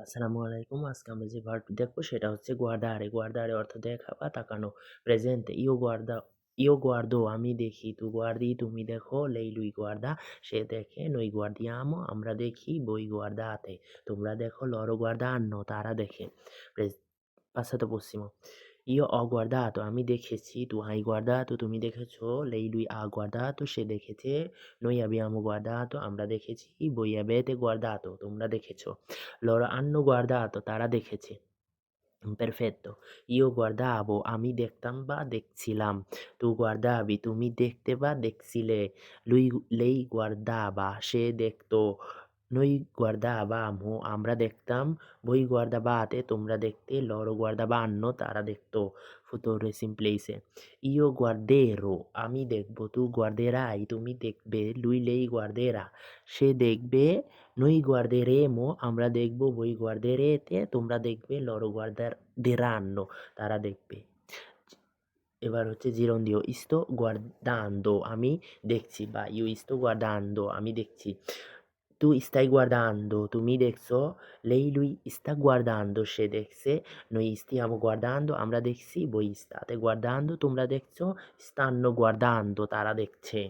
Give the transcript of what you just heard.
আসসালামু আলাইকুম। আজকে আমরা যে ভার্বটি দেখবো সেটা হচ্ছে guardare। guardare অর্থ দেখা বা তাকানো। প্রেজেন্টে io guardo আমি দেখি, tu guardi তুমি দেখো, lei lui guarda সে দেখে, noi guardiamo আমরা দেখি, voi guardate তোমরা দেখো, loro guardano তারা দেখে। প্রেজ passato prossimo io ho guardato আমি দেখেছি, tu hai guardato তুমি দেখেছো, lei lui ha guardato সে দেখেছে, noi abbiamo guardato আমরা দেখেছি, voi avete guardato তোমরা দেখেছো, loro hanno guardato তারা দেখেছে। Perfetto. Io guardavo আমি দেখতাম বা দেখছিলাম। Tu guardavi তুমি দেখতে বা দেখছিলে। Lei guardava সে দেখতো। Noi guardavamo আমরা দেখতাম। Voi guardavate তোমরা দেখতে। Loro guardavano তারা দেখতো। Futuro simplice. Io guarderò আমি দেখবো। Tu guarderai তুমি দেখবে। Lei guarderà সে দেখবে। Noi guarderemo আমরা দেখব, voi guarderete তোমরা দেখবে, loro guarderanno তারা দেখবে। এবার হচ্ছে জিরন্দিও sto guardando আমি দেখছি বা io sto guardando আমি দেখছি। Tu stai guardando তুমি দেখছো, lei lui sta guardando সে দেখছে, noi stiamo guardando আমরা দেখছি, voi state guardando তোমরা দেখছো, stanno guardando তারা দেখছে।